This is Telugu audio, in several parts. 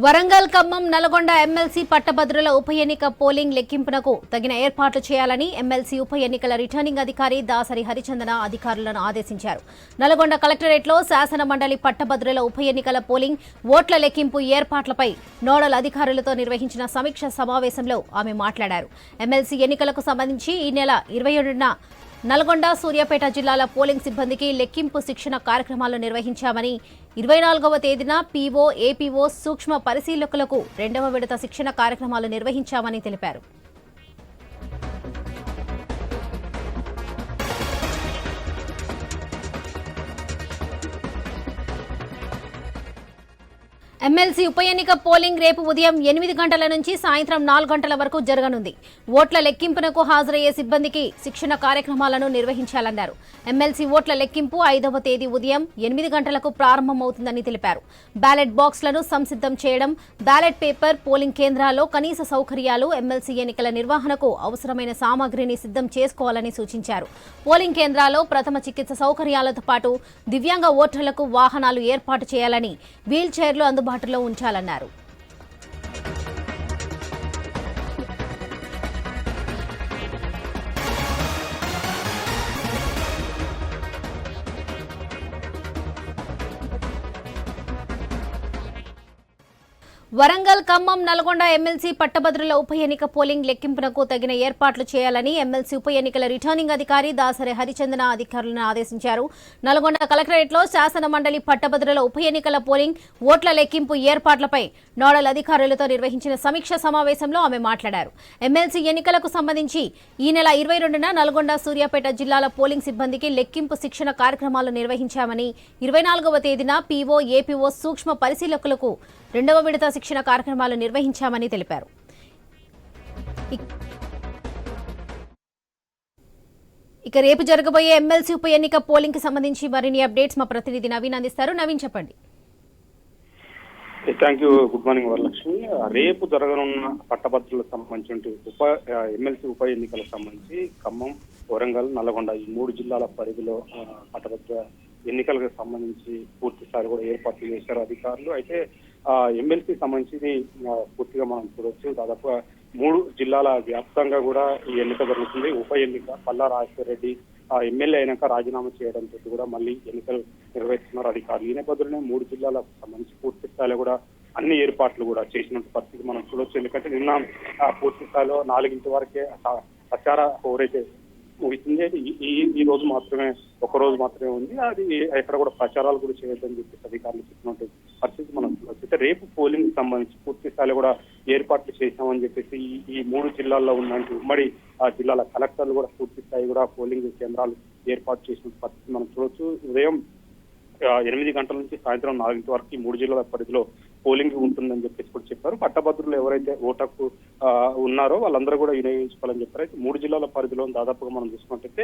వరంగల్, ఖమ్మం, నల్గొండ ఎమ్మెల్సీ పట్టభద్రుల ఉప ఎన్నిక పోలింగ్ లెక్కింపునకు తగిన ఏర్పాట్లు చేయాలని ఎమ్మెల్సీ ఉప ఎన్నికల రిటర్నింగ్ అధికారి దాసరి హరిచందన అధికారులను ఆదేశించారు. నల్గొండ కలెక్టరేట్లో శాసన మండలి పట్టభద్రుల ఉప ఎన్నికల పోలింగ్ ఓట్ల లెక్కింపు ఏర్పాట్లపై నోడల్ అధికారులతో నిర్వహించిన సమీక్ష సమావేశంలో ఆమె మాట్లాడారు. ఎమ్మెల్సీ ఎన్నికలకు సంబంధించి ఈ నెల 27న నల్గొండ, సూర్యాపేట జిల్లాల పోలింగ్ సిబ్బందికి లెక్కింపు శిక్షణ కార్యక్రమాలు నిర్వహించామని, 24వ తేదీన పీఓ, ఏపీఓ, సూక్ష్మ పరిశీలకులకు 2వ విడత శిక్షణ కార్యక్రమాలు నిర్వహించామని తెలిపారు. ఎమ్మెల్సీ ఉప ఎన్నిక పోలింగ్ రేపు ఉదయం 8 గంటల నుంచి సాయంత్రం 4 గంటల వరకు జరగనుంది. ఓట్ల లెక్కింపునకు హాజరయ్యే సిబ్బందికి శిక్షణ కార్యక్రమాలను నిర్వహించాలన్నారు. ఎమ్మెల్సీ ఓట్ల లెక్కింపు 5వ తేదీ ఉదయం 8 గంటలకు ప్రారంభమవుతుందని తెలిపారు. బ్యాలెట్ బాక్స్లను సంసిద్ధం చేయడం, బ్యాలెట్ పేపర్, పోలింగ్ కేంద్రాల్లో కనీస సౌకర్యాలు, ఎమ్మెల్సీ ఎన్నికల నిర్వహణకు అవసరమైన సామాగ్రిని సిద్ధం చేసుకోవాలని సూచించారు. పోలింగ్ కేంద్రాల్లో ప్రథమ చికిత్స సౌకర్యాలతో పాటు దివ్యాంగ ఓటర్లకు వాహనాలు ఏర్పాటు చేయాలని, వీల్ చైర్లు అందుబాటులో ఉంచాలన్నారు. వరంగల్, ఖమ్మం, నల్గొండ ఎమ్మెల్సీ పట్టభద్రుల ఉప ఎన్నిక పోలింగ్ లెక్కింపునకు తగిన ఏర్పాట్లు చేయాలని ఎమ్మెల్సీ ఉప ఎన్నికల రిటర్నింగ్ అధికారి దాసరి హరిచందన అధికారులను ఆదేశించారు. నల్గొండ కలెక్టరేట్లో శాసన మండలి పట్టభద్రుల ఉప ఎన్నికల పోలింగ్ ఓట్ల లెక్కింపు ఏర్పాట్లపై నోడల్ అధికారులతో నిర్వహించిన సమీక్ష సమావేశంలో ఆమె మాట్లాడారు. ఎమ్మెల్సీ ఎన్నికలకు సంబంధించి ఈ నెల 22న నల్గొండ, సూర్యాపేట జిల్లాల పోలింగ్ సిబ్బందికి లెక్కింపు శిక్షణ కార్యక్రమాలు నిర్వహించామని, 24వ తేదీన పీఓ, ఏపీఓ, సూక్ష్మ పరిశీలకులకు 2వ విడత శిక్షణ కార్యక్రమాలు నిర్వహించామని తెలిపారు. ఇక రేపు జరగబోయే ఎమ్మెల్సీ ఉప ఎన్నిక పోలింగ్ కి సంబంధించి మరిన్ని అప్డేట్స్ మా ప్రతినిధి నవీన్ అందిస్తారు. నవీన్, చెప్పండి. Thank you. Good morning Varalakshmi. రేపు జరగనున్న పట్టభద్రులకు సంబంధించి ఎమ్మెల్సీ ఉప ఎన్నికలకు సంబంధించి ఖమ్మం, వరంగల్, నల్గొండ ఈ 3 జిల్లాల పరిధిలో పట్టభద్రుల ఎన్నికలకు సంబంధించి పూర్తి స్థాయి కూడా ఏర్పాట్లు చేశారు అధికారులు. అయితే ఎమ్మెల్సీ సంబంధించి పూర్తిగా మనం చూడొచ్చు. దాదాపుగా 3 జిల్లాల వ్యాప్తంగా కూడా ఈ ఎన్నిక జరుగుతుంది. ఉప ఎన్నిక పల్లా రాజశేఖర రెడ్డి ఎమ్మెల్యే అయినాక రాజీనామా చేయడంతో కూడా మళ్ళీ ఎన్నికలు నిర్వహిస్తున్నారు అధికారులు. ఈ నేపథ్యంలోనే 3 జిల్లాలకు సంబంధించి పూర్తి స్థాయిలో కూడా అన్ని ఏర్పాట్లు కూడా చేసినట్టు పరిస్థితి మనం చూడొచ్చు. ఎందుకంటే నిన్న పూర్తి స్థాయిలో 4 వరకే ప్రచార హోరైతే ముగిసింది. ఈ రోజు మాత్రమే, ఒక రోజు మాత్రమే ఉంది. అది ఎక్కడ కూడా ప్రచారాలు కూడా చేయొద్దని చెప్పేసి అధికారులు చెప్పినట్టు పరిస్థితి మనం చూడొచ్చు. రేపు పోలింగ్ సంబంధించి పూర్తి స్థాయిలో కూడా ఏర్పాట్లు చేశామని చెప్పేసి ఈ 3 జిల్లాల్లో ఉన్నటువంటి ఉమ్మడి జిల్లాల కలెక్టర్లు కూడా పూర్తి స్థాయి కూడా పోలింగ్ కేంద్రాలు ఏర్పాటు చేసిన పరిస్థితి మనం చూడొచ్చు. ఉదయం 8 గంటల నుంచి సాయంత్రం 4 వరకు ఈ 3 జిల్లాల పరిధిలో పోలింగ్ ఉంటుందని చెప్పేసి కూడా చెప్పారు. పట్టభద్రులు ఎవరైతే ఓటకు ఉన్నారో వాళ్ళందరూ కూడా వినియోగించుకోవాలని చెప్పారు. అయితే 3 జిల్లాల పరిధిలో దాదాపుగా మనం చూసుకున్నట్టయితే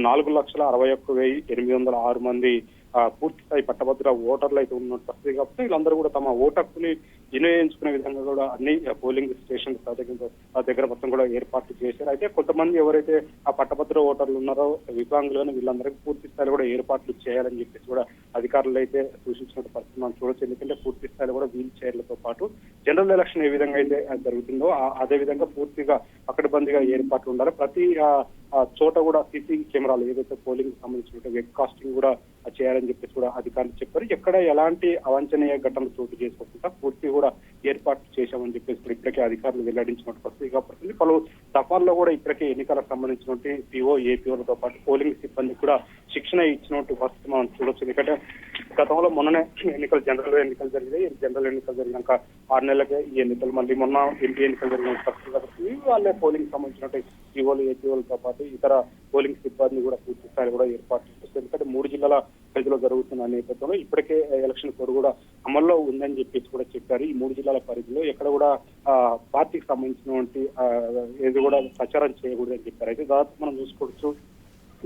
4,61,806 మంది పూర్తి స్థాయి పట్టభద్రుల ఓటర్లు అయితే ఉన్నట్టు పరిస్థితి. కాబట్టి వీళ్ళందరూ కూడా తమ ఓటక్కుని వినియోగించుకునే విధంగా కూడా అన్ని పోలింగ్ స్టేషన్ దగ్గర మొత్తం కూడా ఏర్పాట్లు చేశారు. అయితే కొంతమంది ఎవరైతే ఆ పట్టభద్రుల ఓటర్లు ఉన్నారో వికలాంగులను వీళ్ళందరికీ పూర్తి స్థాయిలో కూడా ఏర్పాట్లు చేయాలని చెప్పేసి కూడా అధికారులు అయితే సూచించినట్టు పరిస్థితి మనం చూడొచ్చు. ఎందుకంటే పూర్తి స్థాయిలో కూడా వీల్ చైర్లతో పాటు జనరల్ ఎలక్షన్ ఏ విధంగా అయితే జరుగుతుందో అదే విధంగా పూర్తిగా పకడ్బందీగా ఏర్పాట్లు ఉండాలి. ప్రతి చోట కూడా సీసీ కెమెరాలు ఏదైతే పోలింగ్ సంబంధించిన వెబ్ కాస్టింగ్ కూడా చేయాలని చెప్పేసి కూడా అధికారులు చెప్పారు. ఎక్కడ ఎలాంటి అవాంఛనీయ ఘటనలు చోటు చేసుకోకుండా పూర్తి కూడా ఏర్పాట్లు చేశామని చెప్పేసి కూడా ఇప్పటికే అధికారులు వెల్లడించినట్టు పరిస్థితి. కాబట్టి పలు దఫాల్లో కూడా ఇప్పటికే ఎన్నికలకు సంబంధించినటువంటి పీఓ, ఏపీఓలతో పాటు పోలింగ్ సిబ్బందికి కూడా శిక్షణ ఇచ్చినట్టు పరిస్థితి మనం చూడొచ్చు. ఎందుకంటే గతంలో మొన్ననే జనరల్ ఎన్నికలు జరిగాయి. జనరల్ ఎన్నికలు జరిగినాక 6 నెలలకే ఈ ఎన్నికలు, మళ్ళీ మొన్న ఎంపీ ఎన్నికలు జరిగిన పరిస్థితి. కాబట్టి వాళ్ళే పోలింగ్ సంబంధించినట్టు పీఓలు, ఏపీఓలతో పాటు ఇతర పోలింగ్ సిబ్బంది కూడా పూర్తి స్థాయి కూడా ఏర్పాటు చేస్తారు. ఎందుకంటే 3 జిల్లాల పరిధిలో జరుగుతున్న నేపథ్యంలో ఇప్పటికే ఎలక్షన్ కోడ్ కూడా అమల్లో ఉందని చెప్పేసి కూడా చెప్పారు. ఈ 3 జిల్లాల పరిధిలో ఎక్కడ కూడా పార్టీకి సంబంధించినటువంటి ఏది కూడా ప్రచారం చేయకూడదని చెప్పారు. అయితే దాదాపు మనం చూసుకోవచ్చు,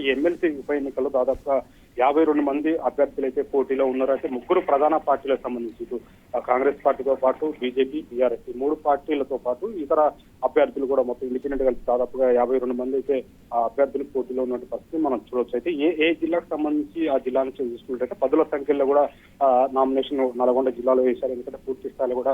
ఈ ఎమ్మెల్సీ ఉప ఎన్నికల్లో దాదాపుగా 52 మంది అభ్యర్థులు అయితే పోటీలో ఉన్నారు. అయితే 3 ప్రధాన పార్టీలకు సంబంధించి కాంగ్రెస్ పార్టీతో పాటు బీజేపీ, టీఆర్ఎస్ 3 పార్టీలతో పాటు ఇతర అభ్యర్థులు కూడా మొత్తం ఇండిపెండెంట్ కలిసి దాదాపుగా 52 మంది అయితే ఆ అభ్యర్థులు పోటీలో ఉన్న పరిస్థితి మనం చూడొచ్చు. అయితే ఏ జిల్లాకు సంబంధించి ఆ జిల్లా నుంచి చూసుకుంటే 10ల సంఖ్యలో కూడా నామినేషన్ నల్గొండ జిల్లాలో వేశారు. ఎందుకంటే పూర్తి స్థాయిలో కూడా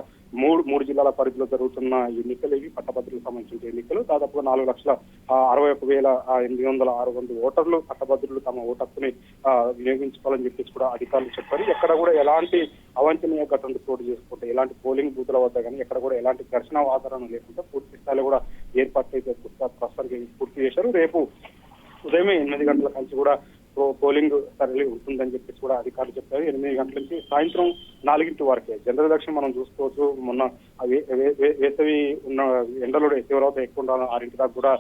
మూడు జిల్లాల పరిధిలో జరుగుతున్న ఎన్నికలు ఇవి పట్టభద్రులకు సంబంధించిన ఎన్నికలు. దాదాపుగా 4,61,806 ఓటర్లు పట్టభద్రులు తమ ఓటు హక్కుని వినియోగించుకోవాలని చెప్పేసి కూడా అధికారులు చెప్పారు. ఎక్కడ కూడా ఎలాంటి అవాంఛనీయ ఘటనలు చోటు చేసుకుంటే ఎలాంటి పోలింగ్ బూతుల వద్ద కానీ ఎక్కడ కూడా ఎలాంటి ఘర్షణ వాతావరణం లేకుండా పూర్తి స్థాయిలో కూడా ఏర్పాట్లు అయితే ప్రస్తుతానికి పూర్తి చేశారు. రేపు ఉదయం 8 గంటల నుంచి కూడా పోలింగ్ సరళి ఉంటుందని చెప్పేసి కూడా అధికారులు చెప్పారు. 8 గంటల నుంచి సాయంత్రం 4 వరకే. జనరల్ ఎలక్షన్ మనం చూసుకోవచ్చు. మొన్న వేసవి ఉన్న ఎండలు తీవ్రత ఎక్కువ ఉండాలని 6 దాకా కూడా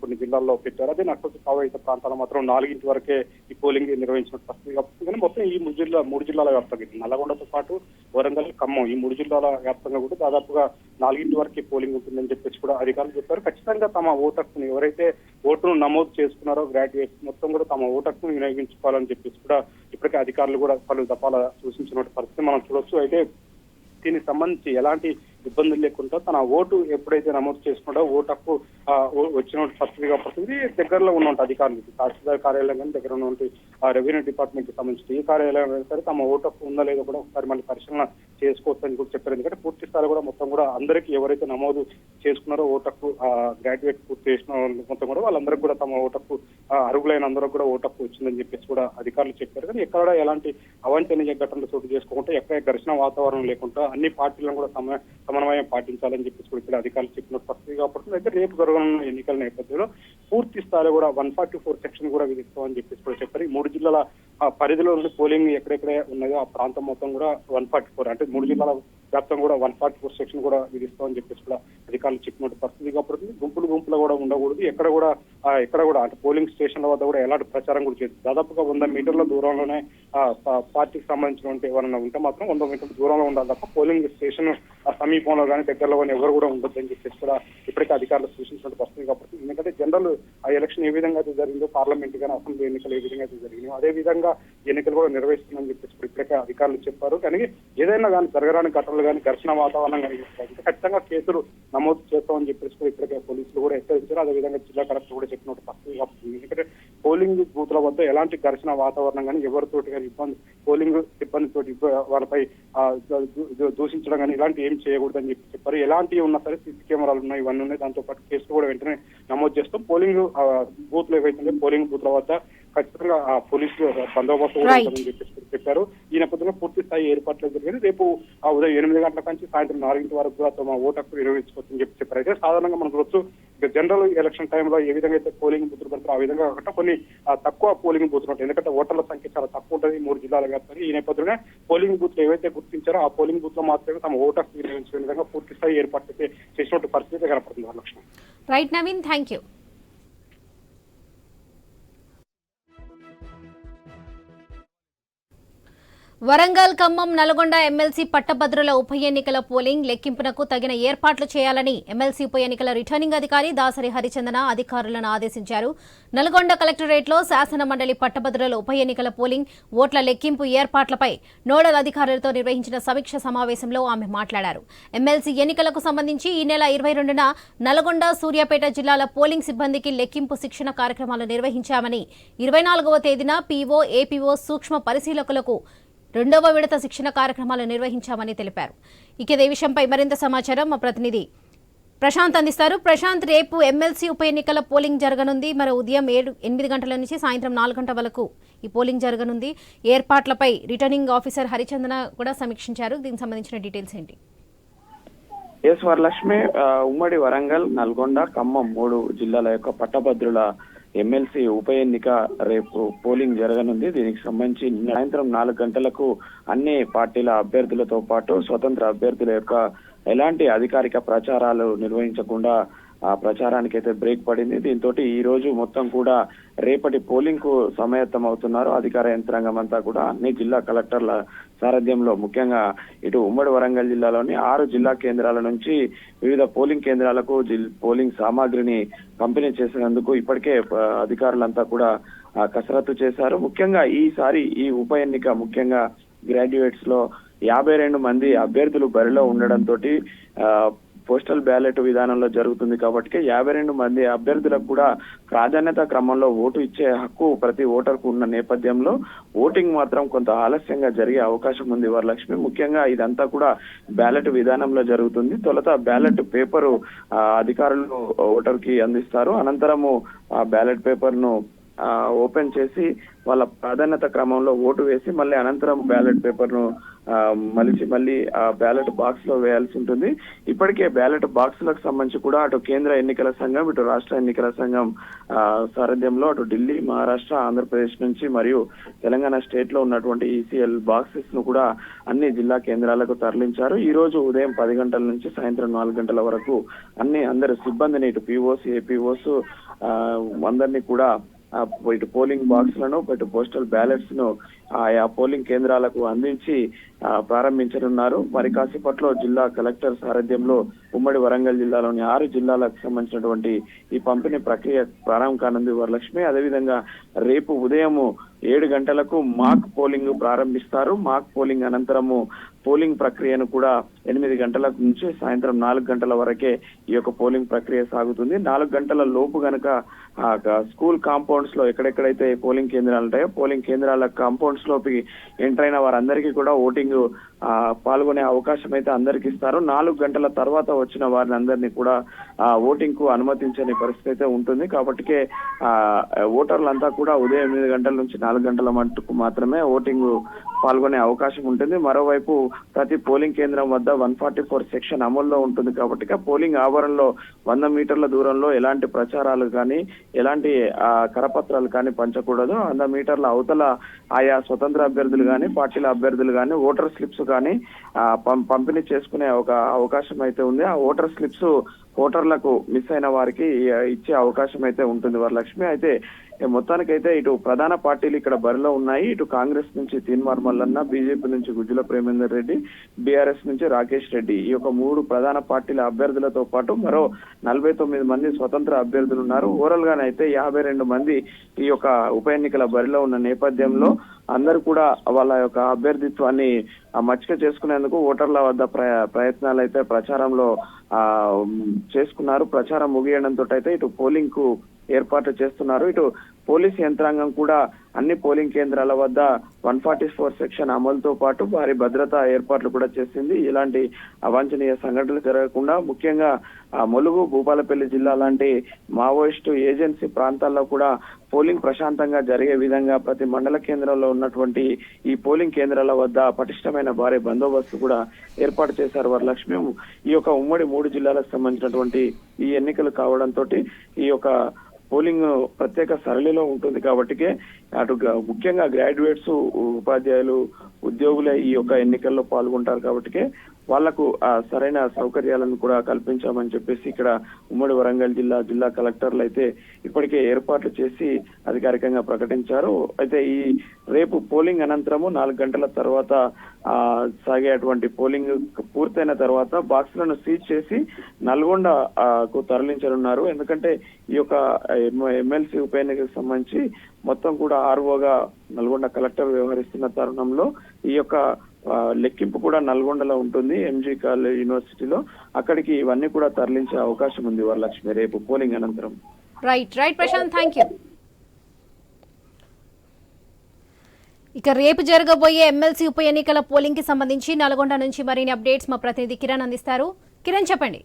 కొన్ని జిల్లాల్లో పెట్టారు. అదే నక్సల్ ప్రభావిత ప్రాంతాల్లో మాత్రం 4 వరకే ఈ పోలింగ్ నిర్వహించిన పరిస్థితి కాబట్టి కానీ మొత్తం ఈ మూడు జిల్లాల వ్యాప్తంగా నల్లగొండతో పాటు వరంగల్, ఖమ్మం ఈ 3 జిల్లాల వ్యాప్తంగా కూడా దాదాపుగా 4 వరకే పోలింగ్ ఉంటుందని చెప్పేసి కూడా అధికారులు చెప్పారు. ఖచ్చితంగా తమ ఓటు హక్కును ఎవరైతే ఓటును నమోదు చేసుకున్నారో గ్రాడ్యుయేట్స్ మొత్తం కూడా తమ ఓటు హక్కును వినియోగించుకోవాలని చెప్పేసి కూడా ఇప్పటికే అధికారులు కూడా పలు దఫాల సూచించిన పరిస్థితి మనం చూడొచ్చు. అయితే దీనికి సంబంధించి ఎలాంటి ఇబ్బందులు లేకుండా తన ఓటు ఎప్పుడైతే నమోదు చేసుకుంటో ఓటు హక్కు వచ్చిన పరిస్థితిగా పడుతుంది. దగ్గరలో ఉన్న అధికారులకి తహసీల్దార్ కార్యాలయం కానీ దగ్గర ఉన్నటువంటి రెవెన్యూ డిపార్ట్మెంట్ కి సంబంధించి ఈ కార్యాలయం సరే తమ ఓటు హక్కు ఉందా లేదో కూడా ఒకసారి మళ్ళీ పరిశీలన చేసుకోవచ్చని కూడా చెప్పారు. ఎందుకంటే పూర్తి స్థాయిలో కూడా మొత్తం కూడా అందరికీ ఎవరైతే నమోదు చేసుకున్నారో ఓటు హక్కు గ్రాడ్యుయేట్ పూర్తి చేసిన మొత్తం కూడా వాళ్ళందరికీ కూడా తమ ఓటు హక్కు అర్హులైన అందరూ కూడా ఓటు హక్కు వచ్చిందని చెప్పేసి కూడా అధికారులు చెప్పారు. కానీ ఎక్కడ ఎలాంటి అవాంఛనీయ ఘటనలు చోటు చేసుకోకుండా ఎక్కడ ఘర్షణ వాతావరణం లేకుండా అన్ని పార్టీలను కూడా సమన్వయం పాటించాలని చెప్పేసి కూడా ఇక్కడ అధికారులు చెప్పిన పరిస్థితి కాబట్టి అయితే రేపు జరగనున్న ఎన్నికల నేపథ్యంలో పూర్తి స్థాయిలో కూడా 144 సెక్షన్ కూడా విధిస్తామని చెప్పేసి కూడా చెప్పారు. ఈ 3 జిల్లాల పరిధిలో నుండి పోలింగ్ ఎక్కడెక్కడే ఉన్నదో ఆ ప్రాంతం మొత్తం కూడా 144 అంటే 3 జిల్లాల వ్యాప్తం కూడా 144 సెక్షన్ కూడా విధిస్తామని చెప్పేసి కూడా అధికారులు చెప్పినట్టు పరిస్థితి కాబట్టి గుంపులు కూడా ఉండకూడదు. ఎక్కడ కూడా అంటే పోలింగ్ స్టేషన్ల వద్ద కూడా ఎలాంటి ప్రచారం కూడా చేయదు. దాదాపుగా 100 మీటర్ల దూరంలోనే పార్టీకి సంబంధించినటువంటి ఎవరైనా ఉంటే మాత్రం 100 మీటర్ల దూరంలో ఉండాలి తప్ప పోలింగ్ స్టేషన్ సమీపంలో కానీ దగ్గరలో కానీ ఎవరు కూడా ఉండొద్దని చెప్పేసి కూడా ఇప్పటికే అధికారులు సూచించినట్టు పరిస్థితి కాబట్టి ఎందుకంటే జనరల్ ఆ ఎలక్షన్ ఏ విధంగా అయితే జరిగిందో పార్లమెంట్ కానీ అసెంబ్లీ ఎన్నికలు ఏ విధంగా అయితే జరిగినాయో అదే విధంగా ఎన్నికలు కూడా నిర్వహిస్తుందని చెప్పేసి ఇప్పటికే అధికారులు చెప్పారు. కానీ ఏదైనా కానీ జరగరాని ఘటనలు కానీ ఘర్షణ వాతావరణం కానీ ఖచ్చితంగా కేసులు నమోదు చేస్తామని చెప్పేసి కూడా ఇప్పటికే పోలీసులు కూడా హెచ్చరించారు. అదేవిధంగా జిల్లా కలెక్టర్ కూడా చెప్పినట్టు పరిస్థితి కాబట్టి ఎందుకంటే పోలింగ్ బూత్ల వద్ద ఎలాంటి ఘర్షణ వాతావరణం కానీ ఎవరితోటి కానీ పోలింగ్ సిబ్బందితోటి వాళ్ళపై దూషించడం కానీ ఇలాంటి ఏం చేయకూడదని చెప్పి చెప్పారు. ఎలాంటివి ఉన్నా సరే సీసీ కెమెరాలు ఉన్నాయి, ఇవన్నీ ఉన్నాయి. దాంతో పాటు కేసులు కూడా వెంటనే నమోదు చేస్తాం. పోలింగ్ బూత్లు ఏవైతే పోలింగ్ బూత్ల వద్ద ఖచ్చితంగా పోలీసులు బందోబస్తు కూడా ఉంటుందని చెప్పేసి చెప్పారు. ఈ నేపథ్యంలో పూర్తి స్థాయి ఏర్పాట్లు జరిగింది. రేపు ఉదయం 8 గంటల నుంచి సాయంత్రం 4 వరకు కూడా తమ ఓటు హక్కు నిర్వహించుకోవచ్చని చెప్పి చెప్పారు. అయితే సాధారణంగా మనం చూడొచ్చు జనరల్ ఎలక్షన్ టైంలో ఏ విధంగా అయితే పోలింగ్ బూత్లు పడతారో ఆ విధంగా కాకుండా కొన్ని తక్కువ పోలింగ్ బూత్లు ఉంటాయి. ఎందుకంటే ఓటర్ల సంఖ్య చాలా తక్కువ ఉంటుంది 3 జిల్లాల వ్యాప్తంగా. ఈ నేపథ్యంలో పోలింగ్ బూత్లు ఏవైతే గుర్తించారో ఆ పోలింగ్ బూత్ లో మాత్రమే తమ ఓటు హక్కు వినియోగించే విధంగా పూర్తి స్థాయి ఏర్పాట్లు అయితే చేసినట్టు పరిస్థితి కనపడుతుంది. Lakshman. Right Naveen, thank you. Warangal, Khammam, Nalgonda MLC పట్టభద్రుల ఉప ఎన్నికల పోలింగ్ లెక్కింపునకు తగిన ఏర్పాట్లు చేయాలని ఎమ్మెల్సీ ఉప ఎన్నికల రిటర్నింగ్ అధికారి దాసరి హరిచందన అధికారులను ఆదేశించారు. నల్గొండ కలెక్టరేట్లో శాసన మండలి పట్టభద్రుల ఉప ఎన్నికల పోలింగ్ ఓట్ల లెక్కింపు ఏర్పాట్లపై నోడల్ అధికారులతో నిర్వహించిన సమీక్ష సమావేశంలో ఆమె మాట్లాడారు. ఎమ్మెల్సీ ఎన్నికలకు సంబంధించి ఈ నెల 22న నల్గొండ, సూర్యాపేట జిల్లాల పోలింగ్ సిబ్బందికి లెక్కింపు శిక్షణ కార్యక్రమాలు నిర్వహించామని 24వ తేదీన పీఓ, ఏపీఓ, సూక్ష్మ పరిశీలకులకు 2వ విడత శిక్షణ కార్యక్రమాలు నిర్వహించామని తెలిపారు. ఇదే విషయంపై మరింత సమాచారం మా ప్రతినిధి ప్రశాంత్ అందిస్తారు. ప్రశాంత్, రేపు ఎమ్మెల్సీ ఉప ఎన్నికల పోలింగ్ జరగనుంది. మరి ఉదయం 8 గంటల నుంచి సాయంత్రం 4 గంటల వరకు ఈ పోలింగ్ జరగనుంది. ఏర్పాట్లపై రిటర్నింగ్ ఆఫీసర్ హరిచందన కూడా సమీక్షించారు. దీనికి సంబంధించిన డీటెయిల్స్ ఏంటి? ఎస్ వరలక్ష్మి, ఉమ్మడి వరంగల్, నల్గొండ, ఖమ్మం 3 జిల్లాల యొక్క పట్టభద్రుల ఎమ్మెల్సీ ఉప ఎన్నిక రేపు పోలింగ్ జరగనుంది. దీనికి సంబంధించి సాయంత్రం 4 గంటలకు అన్ని పార్టీల అభ్యర్థులతో పాటు స్వతంత్ర అభ్యర్థుల యొక్క ఎలాంటి అధికారిక ప్రచారాలు నిర్వహించకుండా ఆ ప్రచారానికి అయితే బ్రేక్ పడింది. దీంతో ఈ రోజు మొత్తం కూడా రేపటి పోలింగ్ కు సమాయత్తం అవుతున్నారు అధికార యంత్రాంగం అంతా కూడా. అన్ని జిల్లా కలెక్టర్ల సారథ్యంలో ముఖ్యంగా ఇటు ఉమ్మడి వరంగల్ జిల్లాలోని 6 జిల్లా కేంద్రాల నుంచి వివిధ పోలింగ్ కేంద్రాలకు పోలింగ్ సామాగ్రిని పంపిణీ చేసినందుకు ఇప్పటికే అధికారులంతా కూడా కసరత్తు చేశారు. ముఖ్యంగా ఈసారి ఈ ఉప ఎన్నిక ముఖ్యంగా గ్రాడ్యుయేట్స్ లో 52 మంది అభ్యర్థులు బరిలో ఉండడంతో పోస్టల్ బ్యాలెట్ విధానంలో జరుగుతుంది కాబట్టి 52 మంది అభ్యర్థులకు కూడా ప్రాధాన్యత క్రమంలో ఓటు ఇచ్చే హక్కు ప్రతి ఓటర్కు ఉన్న నేపథ్యంలో ఓటింగ్ మాత్రం కొంత ఆలస్యంగా జరిగే అవకాశం ఉంది వరలక్ష్మి. ముఖ్యంగా ఇదంతా కూడా బ్యాలెట్ విధానంలో జరుగుతుంది. తొలుత బ్యాలెట్ పేపరు అధికారులు ఓటర్ కి అందిస్తారు. అనంతరము ఆ బ్యాలెట్ పేపర్ ను ఓపెన్ చేసి వాళ్ళ ప్రాధాన్యత క్రమంలో ఓటు వేసి మళ్ళీ అనంతరం బ్యాలెట్ పేపర్ ను మలిచి మళ్ళీ ఆ బ్యాలెట్ బాక్స్ లో వేయాల్సి ఉంటుంది. ఇప్పటికే బ్యాలెట్ బాక్స్ లకు సంబంధించి కూడా అటు కేంద్ర ఎన్నికల సంఘం ఇటు రాష్ట్ర ఎన్నికల సంఘం సారథ్యంలో అటు ఢిల్లీ, మహారాష్ట్ర, ఆంధ్రప్రదేశ్ నుంచి మరియు తెలంగాణ స్టేట్ లో ఉన్నటువంటి ఈసీఎల్ బాక్సెస్ ను కూడా అన్ని జిల్లా కేంద్రాలకు తరలించారు. ఈ రోజు ఉదయం 10 గంటల నుంచి సాయంత్రం 4 గంటల వరకు అందరు సిబ్బందిని ఇటు పీఓస్, ఏపీఓస్ అందరినీ కూడా ఇటు పోలింగ్ బాక్స్ లను ఇటు పోస్టల్ బ్యాలెట్స్ ను ఆయా పోలింగ్ కేంద్రాలకు అందించి ప్రారంభించనున్నారు. మరి కాసేపట్లో జిల్లా కలెక్టర్ సారథ్యంలో ఉమ్మడి వరంగల్ జిల్లాలోని 6 జిల్లాలకు సంబంధించినటువంటి ఈ పంపిణీ ప్రక్రియ ప్రారంభం కానుంది వరలక్ష్మి. అదేవిధంగా రేపు ఉదయం 7 గంటలకు మాక్ పోలింగ్ ప్రారంభిస్తారు. మాక్ పోలింగ్ అనంతరము పోలింగ్ ప్రక్రియను కూడా 8 గంటల నుంచి సాయంత్రం 4 గంటల వరకే ఈ యొక్క పోలింగ్ ప్రక్రియ సాగుతుంది. 4 గంటల లోపు గనక స్కూల్ కాంపౌండ్స్ లో ఎక్కడెక్కడైతే పోలింగ్ కేంద్రాలు ఉంటాయో పోలింగ్ కేంద్రాల కాంపౌండ్స్ లోకి ఎంటర్ అయిన వారందరికీ కూడా ఓటింగ్ పాల్గొనే అవకాశం అయితే అందరికి ఇస్తారు. 4 గంటల తర్వాత వచ్చిన వారిని అందరినీ కూడా ఓటింగ్ కు అనుమతించని పరిస్థితి అయితే ఉంటుంది. కాబట్టికే ఓటర్లంతా కూడా ఉదయం 8 గంటల నుంచి 4 గంటల మట్టుకు మాత్రమే ఓటింగ్ పాల్గొనే అవకాశం ఉంటుంది. మరోవైపు ప్రతి పోలింగ్ కేంద్రం వద్ద 144 సెక్షన్ అమల్లో ఉంటుంది కాబట్టి పోలింగ్ ఆవరణలో 100 మీటర్ల దూరంలో ఎలాంటి ప్రచారాలు కానీ ఎలాంటి కరపత్రాలు కానీ పంచకూడదు. 100 మీటర్ల అవతల ఆయా స్వతంత్ర అభ్యర్థులు కానీ పార్టీల అభ్యర్థులు కానీ ఓటర్ స్లిప్స్ కానీ పంపిణీ చేసుకునే ఒక అవకాశం అయితే ఉంది. ఆ ఓటర్ స్లిప్స్ ఓటర్లకు మిస్ అయిన వారికి ఇచ్చే అవకాశం అయితే ఉంటుంది వరలక్ష్మి. అయితే మొత్తానికైతే ఇటు ప్రధాన పార్టీలు ఇక్కడ బరిలో ఉన్నాయి. ఇటు కాంగ్రెస్ నుంచి తీన్మార్ మల్లన్న, బీజేపీ నుంచి గుజ్జుల ప్రేమేందర్ రెడ్డి, బీఆర్ఎస్ నుంచి రాకేష్ రెడ్డి ఈ యొక్క 3 ప్రధాన పార్టీల అభ్యర్థులతో పాటు మరో 49 మంది స్వతంత్ర అభ్యర్థులు ఉన్నారు. ఓవరాల్ గానైతే 52 మంది ఈ యొక్క ఉప ఎన్నికల బరిలో ఉన్న నేపథ్యంలో అందరూ కూడా వాళ్ళ యొక్క అభ్యర్థిత్వాన్ని మచ్చిక చేసుకునేందుకు ఓటర్ల వద్ద ప్రయత్నాలు అయితే ప్రచారంలో చేసుకున్నారు. ప్రచారం ముగియడంతో అయితే ఇటు పోలింగ్ కు ఏర్పాట్లు చేస్తున్నారు. ఇటు పోలీస్ యంత్రాంగం కూడా అన్ని పోలింగ్ కేంద్రాల వద్ద 144 సెక్షన్ అమలుతో పాటు భారీ భద్రతా ఏర్పాట్లు కూడా చేసింది. ఇలాంటి అవాంఛనీయ సంఘటనలు జరగకుండా ముఖ్యంగా ములుగు, భూపాలపల్లి జిల్లా లాంటి మావోయిస్టు ఏజెన్సీ ప్రాంతాల్లో కూడా పోలింగ్ ప్రశాంతంగా జరిగే విధంగా ప్రతి మండల కేంద్రంలో ఉన్నటువంటి ఈ పోలింగ్ కేంద్రాల వద్ద పటిష్టమైన భారీ బందోబస్తు కూడా ఏర్పాటు చేశారు వరలక్ష్మి. ఈ యొక్క ఉమ్మడి 3 జిల్లాలకు సంబంధించినటువంటి ఈ ఎన్నికలు కావడంతో ఈ యొక్క పోలింగ్ ప్రత్యేక సరళిలో ఉంటుంది కాబట్టి అటు ముఖ్యంగా గ్రాడ్యుయేట్స్, ఉపాధ్యాయులు, ఉద్యోగులే ఈ యొక్క ఎన్నికల్లో పాల్గొంటారు కాబట్టి వాళ్లకు సరైన సౌకర్యాలను కూడా కల్పించామని చెప్పేసి ఇక్కడ ఉమ్మడి వరంగల్ జిల్లా కలెక్టర్లు అయితే ఇప్పటికే ఏర్పాట్లు చేసి అధికారికంగా ప్రకటించారు. అయితే ఈ రేపు పోలింగ్ అనంతరము 4 గంటల తర్వాత సాగేటువంటి పోలింగ్ పూర్తయిన తర్వాత బాక్సులను సీజ్ చేసి నల్గొండకు తరలించనున్నారు. ఎందుకంటే ఈ యొక్క ఎమ్మెల్సీ ఉప ఎన్నికకు సంబంధించి మొత్తం కూడా ఆర్ఓగా నల్గొండ కలెక్టర్ వ్యవహరిస్తున్న తరుణంలో ఈ యొక్క లెక్కింపు కూడా నల్గొండలో ఉంటుంది, ఎంజీ కాలేజ్ యూనివర్సిటీలో. అక్కడికి ఇవన్నీ కూడా తరలించే అవకాశం ఉంది వరలక్ష్మి రేపు పోలింగ్ అనంతరం. Right Prashant, thank you. ఇక రేపు జరగబోయే ఎమ్మెల్సీ ఉప ఎన్నికల పోలింగ్ కి సంబంధించి నల్గొండ నుంచి మరిన్ని అప్డేట్స్ మా ప్రతినిధి కిరణ్ అందిస్తారు. కిరణ్, చెప్పండి.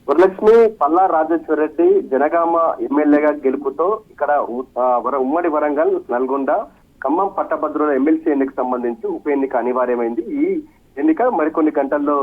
వరలక్ష్మి, పల్లా రాజేశ్వర రెడ్డి జనగామ ఎమ్మెల్యేగా గెలుపుతో ఇక్కడ ఉమ్మడి వరంగల్, నల్గొండ, ఖమ్మం పట్టభద్రుల ఎమ్మెల్సీ ఎన్నికకు సంబంధించి ఉప ఎన్నిక అనివార్యమైంది. ఈ ఎన్నిక మరికొన్ని గంటల్లో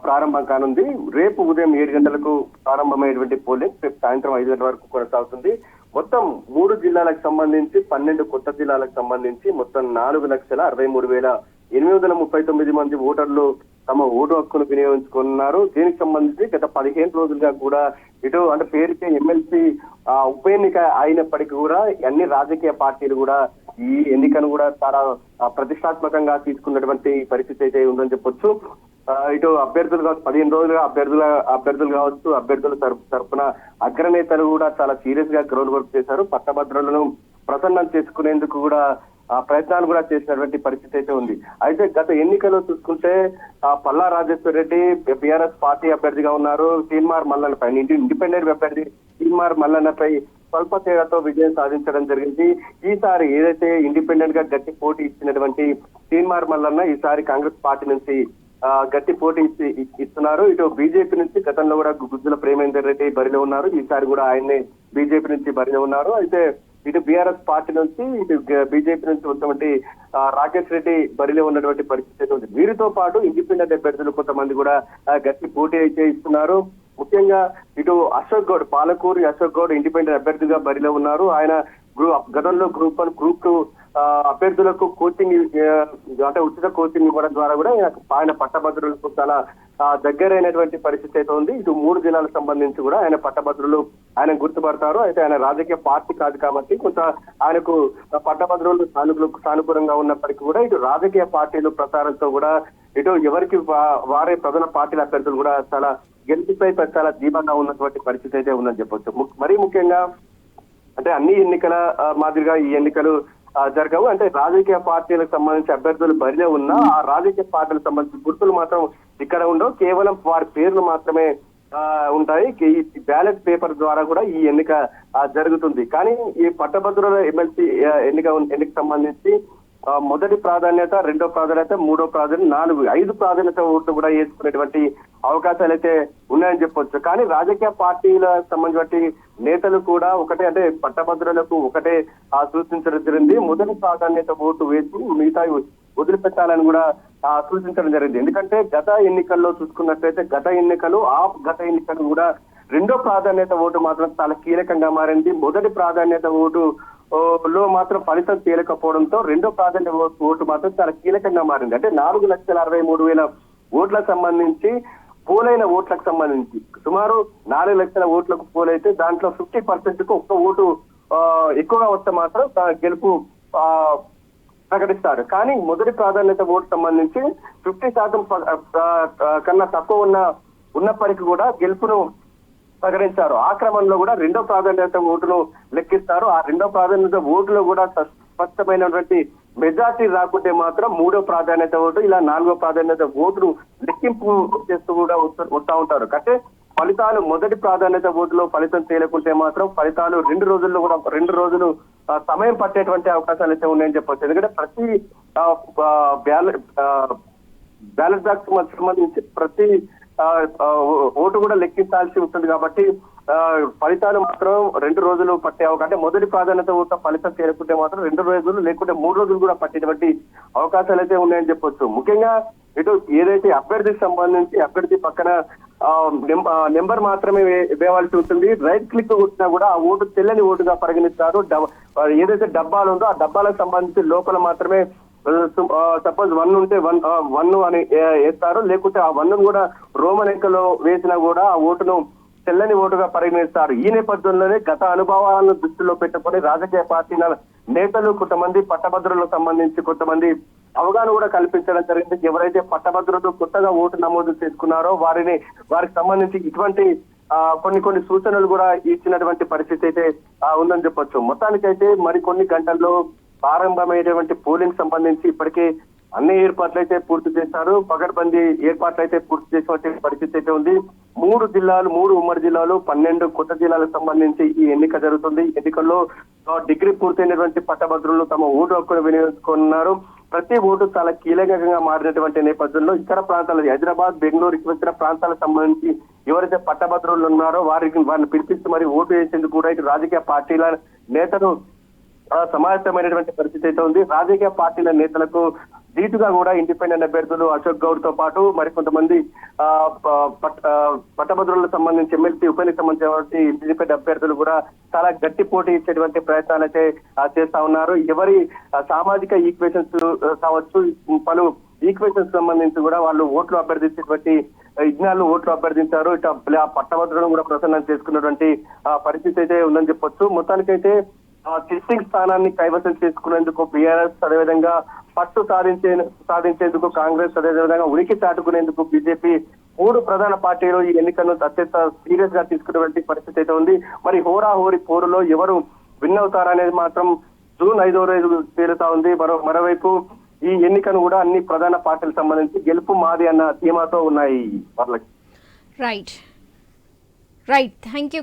ప్రారంభం కానుంది. రేపు ఉదయం 7 గంటలకు ప్రారంభమైనటువంటి పోలింగ్ రేపు సాయంత్రం 5 గంటల వరకు కొనసాగుతుంది. మొత్తం 3 జిల్లాలకు సంబంధించి 12 కొత్త జిల్లాలకు సంబంధించి మొత్తం 4,63,839 మంది ఓటర్లు తమ ఓటు హక్కును వినియోగించుకున్నారు. దీనికి సంబంధించి గత 15 రోజులుగా కూడా ఇటు అంటే పేరుకే ఎమ్మెల్సీ ఉప ఎన్నిక అయినప్పటికీ కూడా అన్ని రాజకీయ పార్టీలు కూడా ఈ ఎన్నికను కూడా చాలా ప్రతిష్టాత్మకంగా తీసుకున్నటువంటి పరిస్థితి అయితే ఉందని చెప్పొచ్చు. ఇటు అభ్యర్థులు కావచ్చు, 15 రోజులుగా అభ్యర్థులు కావచ్చు, అభ్యర్థుల తరఫున అగ్రనేతలు కూడా చాలా సీరియస్ గా గ్రౌండ్ వర్క్ చేశారు. పట్టభద్రులను ప్రసన్నం చేసుకునేందుకు కూడా ప్రయత్నాలు కూడా చేసినటువంటి పరిస్థితి అయితే ఉంది. అయితే గత ఎన్నికల్లో చూసుకుంటే పల్లా రాజేశ్వర రెడ్డి బీఆర్ఎస్ పార్టీ అభ్యర్థిగా ఉన్నారు. తీన్మార్ మల్లన్నపై ఇండిపెండెంట్ అభ్యర్థి తీన్మార్ మల్లన్నపై స్వల్ప తేడాతో విజయం సాధించడం జరిగింది. ఈసారి ఏదైతే ఇండిపెండెంట్ గా గట్టి పోటీ ఇచ్చినటువంటి తీన్మార్ మల్లన్న ఈసారి కాంగ్రెస్ పార్టీ నుంచి గట్టి పోటీ ఇస్తున్నారు. ఇటు బీజేపీ నుంచి గతంలో కూడా గుజ్జుల ప్రేమేందర్ రెడ్డి బరిలో ఉన్నారు. ఈసారి కూడా ఆయన్నే బీజేపీ నుంచి బరిలో ఉన్నారు. అయితే ఇటు బీఆర్ఎస్ పార్టీ నుంచి ఇటు బీజేపీ నుంచి ఉన్నటువంటి రాకేష్ రెడ్డి బరిలో ఉన్నటువంటి పరిస్థితి ఉంది. వీరితో పాటు ఇండిపెండెంట్ అభ్యర్థులు కొంతమంది కూడా గట్టి పోటీ అయితే ఇస్తున్నారు. ముఖ్యంగా ఇటు అశోక్ గౌడ్, పాలకూరి అశోక్ గౌడ్ ఇండిపెండెంట్ అభ్యర్థిగా బరిలో ఉన్నారు. ఆయన గతంలో గ్రూప్ 1, గ్రూప్ 2 అభ్యర్థులకు కోచింగ్ అంటే ఉచిత కోచింగ్ ఇవ్వడం ద్వారా కూడా ఆయన పట్టభద్రులకు చాలా దగ్గరైనటువంటి పరిస్థితి అయితే ఉంది. ఇటు 3 జిల్లాలకు సంబంధించి కూడా ఆయన పట్టభద్రులు ఆయన గుర్తుపడతారు. అయితే ఆయన రాజకీయ పార్టీ కాదు కాబట్టి కొంత ఆయనకు పట్టభద్రులు సానుకూలంగా ఉన్నప్పటికీ కూడా ఇటు రాజకీయ పార్టీలు ప్రచారంతో కూడా ఇటు ఎవరికి వారే ప్రధాన పార్టీల అభ్యర్థులు కూడా చాలా గెలుపుపై చాలా ధీమాగా ఉన్నటువంటి పరిస్థితి అయితే ఉందని చెప్పొచ్చు. మరీ ముఖ్యంగా అంటే అన్ని ఎన్నికల మాదిరిగా ఈ ఎన్నికలు జరగవు. అంటే రాజకీయ పార్టీలకు సంబంధించి అభ్యర్థులు బరిలో ఉన్నా ఆ రాజకీయ పార్టీలకు సంబంధించి గుర్తులు మాత్రం ఇక్కడ ఉండవు. కేవలం వారి పేర్లు మాత్రమే ఉంటాయి. ఈ బ్యాలెట్ పేపర్ ద్వారా కూడా ఈ ఎన్నిక జరుగుతుంది. కానీ ఈ పట్టభద్రుల ఎమ్మెల్సీ ఎన్నిక సంబంధించి మొదటి ప్రాధాన్యత, రెండో ప్రాధాన్యత, మూడో ప్రాధాన్యత, 5 ప్రాధాన్యత ఓట్లు కూడా వేసుకునేటువంటి అవకాశాలు అయితే ఉన్నాయని చెప్పొచ్చు. కానీ రాజకీయ పార్టీల సంబంధించి నేతలు కూడా ఒకటే అంటే పట్టభద్రులకు ఒకటే సూచించడం జరిగింది. మొదటి ప్రాధాన్యత ఓటు వేసి మిగతా వదిలిపెట్టాలని కూడా సూచించడం జరిగింది. ఎందుకంటే గత ఎన్నికల్లో చూసుకున్నట్లయితే గత ఎన్నికలు కూడా రెండో ప్రాధాన్యత ఓటు మాత్రం చాలా కీలకంగా మారింది. మొదటి ప్రాధాన్యత ఓటు లో మాత్రం ఫలితం తేలకపోవడంతో రెండో ప్రాధాన్యత ఓటు మాత్రం చాలా కీలకంగా మారింది. అంటే 4,63,000 ఓట్లకు సంబంధించి పోలైన ఓట్లకు సంబంధించి సుమారు 4 లక్షల ఓట్లకు పోలైతే దాంట్లో 50%కు ఒక్క ఓటు ఎక్కువగా వస్తే మాత్రం గెలుపు ప్రకటిస్తారు. కానీ మొదటి ప్రాధాన్యత ఓటు సంబంధించి 50% కన్నా తక్కువ ఉన్నప్పటికీ కూడా గెలుపును ప్రకటించారు. ఆ క్రమంలో కూడా రెండో ప్రాధాన్యత ఓటును లెక్కిస్తారు. ఆ రెండో ప్రాధాన్యత ఓటులో కూడా స్పష్టమైనటువంటి మెజార్టీ రాకుంటే మాత్రం మూడో ప్రాధాన్యత ఓటు ఇలా 4వ ప్రాధాన్యత ఓటును లెక్కింపు చేస్తూ కూడా వస్తూ ఉంటారు. అంటే ఫలితాలు మొదటి ప్రాధాన్యత ఓటులో ఫలితం తేలకుంటే మాత్రం ఫలితాలు 2 రోజులు సమయం పట్టేటువంటి అవకాశాలు అయితే ఉన్నాయని చెప్పొచ్చు. ఎందుకంటే ప్రతి బ్యాలెట్ బాక్స్ సంబంధించి ప్రతి ఓటు కూడా లెక్కించాల్సి ఉంటుంది కాబట్టి ఫలితాలు మాత్రం 2 రోజులు పట్టే అంటే మొదటి ప్రాధాన్యత ఓటు ఫలితం తేలుకుంటే మాత్రం 2 రోజులు లేకుంటే 3 రోజులు కూడా పట్టేటువంటి అవకాశాలు అయితే ఉన్నాయని చెప్పొచ్చు. ముఖ్యంగా ఇటు ఏదైతే అభ్యర్థికి సంబంధించి అభ్యర్థి పక్కన నెంబర్ మాత్రమే వేయాల్సి ఉంటుంది. రైట్ క్లిక్ కొట్టినా కూడా ఆ ఓటు తెల్లని ఓటుగా పరిగణిస్తారు. ఏదైతే డబ్బాలు ఉందో ఆ డబ్బాలకు సంబంధించి లోపల మాత్రమే సపోజ్ 1 ఉంటే 1 అని వేస్తారు. లేకుంటే ఆ 1 కూడా రోమన్ అంకెలో వేసినా కూడా ఆ ఓటును తెల్లని ఓటుగా పరిగణిస్తారు. ఈ నేపథ్యంలోనే గత అనుభవాలను దృష్టిలో పెట్టుకుని రాజకీయ పార్టీల నేతలు కొంతమంది పట్టభద్రులకు సంబంధించి కొంతమంది అవగాహన కూడా కల్పించడం జరిగింది. ఎవరైతే పట్టభద్రులు కొత్తగా ఓటు నమోదు చేసుకున్నారో వారికి సంబంధించి ఇటువంటి కొన్ని సూచనలు కూడా ఇచ్చినటువంటి పరిస్థితి అయితే ఉందని చెప్పొచ్చు. మొత్తానికైతే మరికొన్ని గంటల్లో ప్రారంభమైనటువంటి పోలింగ్ సంబంధించి ఇప్పటికే అన్ని ఏర్పాట్లు అయితే పూర్తి చేశారు. పగడ్బందీ ఏర్పాట్లు అయితే పూర్తి చేసినటువంటి పరిస్థితి అయితే ఉంది. 3 ఉమ్మడి జిల్లాలు 12 కొత్త జిల్లాలకు సంబంధించి ఈ ఎన్నిక జరుగుతుంది. ఎన్నికల్లో డిగ్రీ పూర్తయినటువంటి పట్టభద్రులు తమ ఓటు హక్కును వినియోగించుకున్నారు. ప్రతి ఓటు చాలా కీలకంగా మారినటువంటి నేపథ్యంలో ఇతర ప్రాంతాలు హైదరాబాద్, బెంగళూరు ఇతర ప్రాంతాలకు సంబంధించి ఎవరైతే పట్టభద్రులు ఉన్నారో వారిని పిలిపిస్తూ మరి ఓటు వేసేందుకు కూడా ఇటు రాజకీయ పార్టీల నేతలు సమావేశమైనటువంటి పరిస్థితి అయితే ఉంది. రాజకీయ పార్టీల నేతలకు ధీటుగా కూడా ఇండిపెండెంట్ అభ్యర్థులు అశోక్ గౌడ్ తో పాటు మరికొంతమంది పట్టభద్రులకు సంబంధించి ఎమ్మెల్సీ ఉప ఎన్నిక సంబంధించిన ఇండిపెండెంట్ అభ్యర్థులు కూడా చాలా గట్టి పోటీ ఇచ్చేటువంటి ప్రయత్నాలు అయితే చేస్తా ఉన్నారు. ఎవరి సామాజిక ఈక్వేషన్స్ కావచ్చు, పలు ఈక్వేషన్స్ సంబంధించి కూడా వాళ్ళు ఓట్లు అభ్యర్థించేటువంటి యజ్ఞాలు ఓట్లు అభ్యర్థించారు. ఇటు పట్టభద్రులను కూడా ప్రసన్నం చేసుకున్నటువంటి పరిస్థితి అయితే ఉందని చెప్పొచ్చు. మొత్తానికైతే సిట్టింగ్ స్థానాన్ని కైవసం చేసుకునేందుకు బీఆర్ఎస్, అదేవిధంగా పట్టు సాధించేందుకు కాంగ్రెస్, అదేవిధంగా ఉనికి చాటుకునేందుకు బీజేపీ 3 ప్రధాన పార్టీలు ఈ ఎన్నికలను అత్యంత సీరియస్ గా తీసుకున్నటువంటి పరిస్థితి అయితే ఉంది. మరి హోరాహోరీ పోరులో ఎవరు విన్ అవుతారనేది మాత్రం జూన్ 5వ రోజు తేలుతా ఉంది. మరోవైపు ఈ ఎన్నికను కూడా అన్ని ప్రధాన పార్టీలకు సంబంధించి గెలుపు మాది అన్న ధీమాతో ఉన్నాయి వరలక్ష్మి. Right thank you